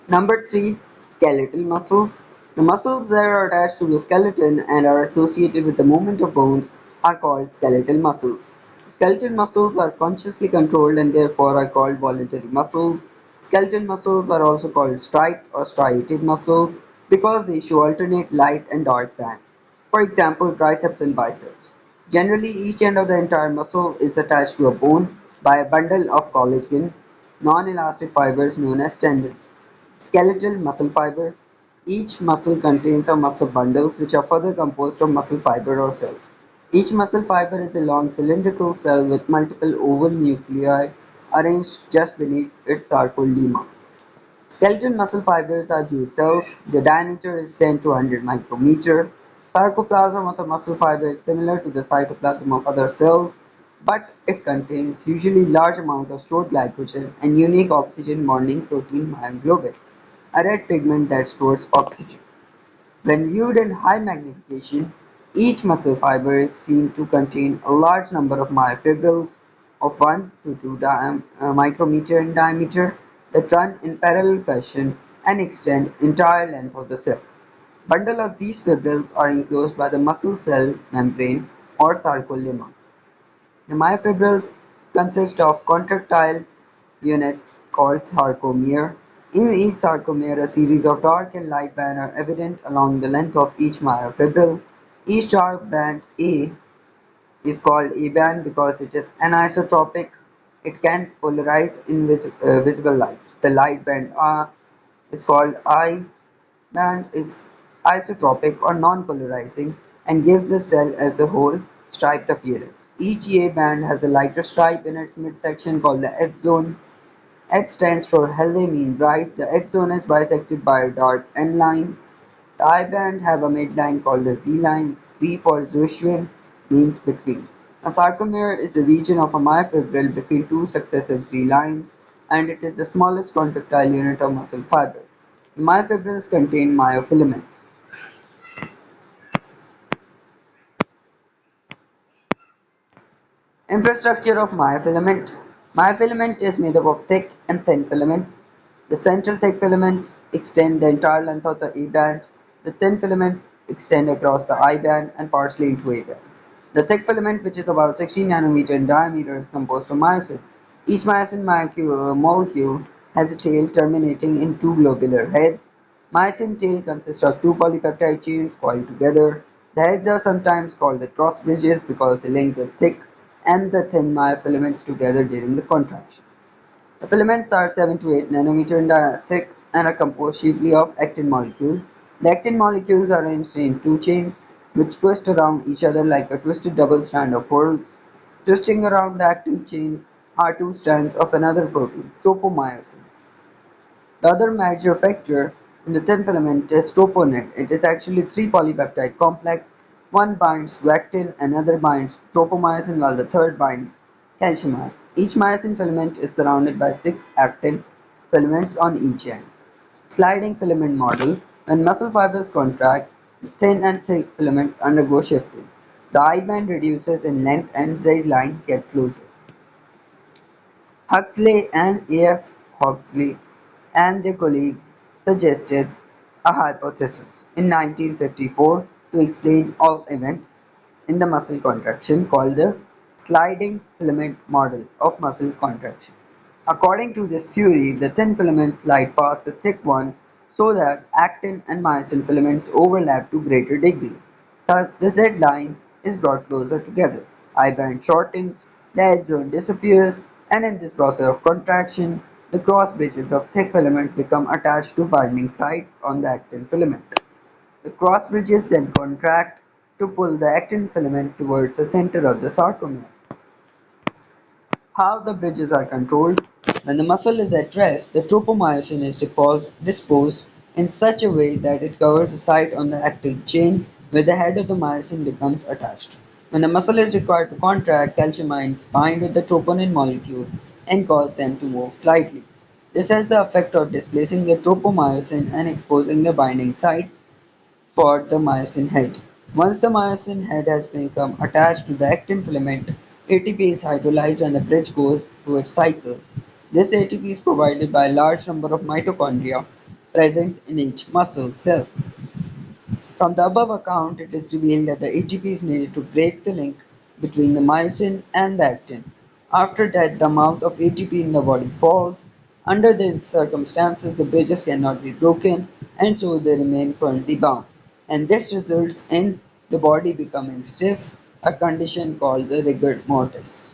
Number 3. Skeletal muscles. The muscles that are attached to the skeleton and are associated with the movement of bones are called skeletal muscles. Skeletal muscles are consciously controlled and therefore are called voluntary muscles. Skeletal muscles are also called striped or striated muscles because they show alternate light and dark bands. For example, triceps and biceps. Generally, each end of the entire muscle is attached to a bone by a bundle of collagen, non-elastic fibers known as tendons. Skeletal muscle fiber. Each muscle contains a muscle bundles which are further composed from muscle fiber or cells. Each muscle fiber is a long cylindrical cell with multiple oval nuclei arranged just beneath its sarcolemma. Skeletal muscle fibers are huge cells. Their diameter is 10 to 100 micrometer. Sarcoplasm of the muscle fiber is similar to the cytoplasm of other cells, but it contains usually large amount of stored glycogen and unique oxygen bonding protein myoglobin, a red pigment that stores oxygen. When viewed in high magnification, each muscle fiber is seen to contain a large number of myofibrils of 1 to 2 micrometer in diameter that run in parallel fashion and extend entire length of the cell. Bundle of these fibrils are enclosed by the muscle cell membrane or sarcolemma. The myofibrils consist of contractile units called sarcomere. In each sarcomere, a series of dark and light bands are evident along the length of each myofibril. Each dark band A is called A band because it is anisotropic. It can polarize in visible light. The light band R is called I band is isotropic or non-polarizing and gives the cell as a whole striped appearance. Each A band has a lighter stripe in its midsection called the H zone. H stands for healthy mean bright. The H zone is bisected by a dark N line. The I band have a midline called the Z line. Z for Zwischen means between. A sarcomere is the region of a myofibril between two successive Z lines, and it is the smallest contractile unit of muscle fiber. Myofibrils contain myofilaments. Infrastructure of myofilament. Myofilament is made up of thick and thin filaments. The central thick filaments extend the entire length of the A band. The thin filaments extend across the I band and partially into A band. The thick filament, which is about 16 nanometer in diameter, is composed of myosin. Each myosin molecule has a tail terminating in two globular heads. Myosin tail consists of two polypeptide chains coiled together. The heads are sometimes called the cross bridges because they link the thick and the thin myofilaments together during the contraction. The filaments are 7 to 8 nanometer in thick and are composed chiefly of actin molecules. The actin molecules are arranged in two chains which twist around each other like a twisted double strand of pearls. Twisting around the actin chains are two strands of another protein, tropomyosin. The other major factor in the thin filament is troponin. It is actually three polypeptide complex. One binds to actin, another binds to tropomyosin, while the third binds calcium ions. Each myosin filament is surrounded by six actin filaments on each end. Sliding filament model. When muscle fibers contract, the thin and thick filaments undergo shifting. The I band reduces in length and Z line get closer. Huxley and A. F. Huxley and their colleagues suggested a hypothesis in 1954 to explain all events in the muscle contraction called the sliding filament model of muscle contraction. According to this theory, the thin filaments slide past the thick one so that actin and myosin filaments overlap to greater degree. Thus, the Z line is brought closer together. I band shortens, the edge zone disappears, and in this process of contraction, the cross bridges of thick filament become attached to binding sites on the actin filament. The cross bridges then contract to pull the actin filament towards the center of the sarcomere. How the bridges are controlled. When the muscle is at rest, the tropomyosin is disposed in such a way that it covers the site on the active chain where the head of the myosin becomes attached. When the muscle is required to contract, calcium ions bind with the troponin molecule and cause them to move slightly. This has the effect of displacing the tropomyosin and exposing the binding sites for the myosin head. Once the myosin head has become attached to the actin filament, ATP is hydrolyzed and the bridge goes through its cycle. This ATP is provided by a large number of mitochondria present in each muscle cell. From the above account, it is revealed that the ATP is needed to break the link between the myosin and the actin. After that, the amount of ATP in the body falls. Under these circumstances, the bridges cannot be broken and so they remain firmly bound. And this results in the body becoming stiff, a condition called the rigor mortis.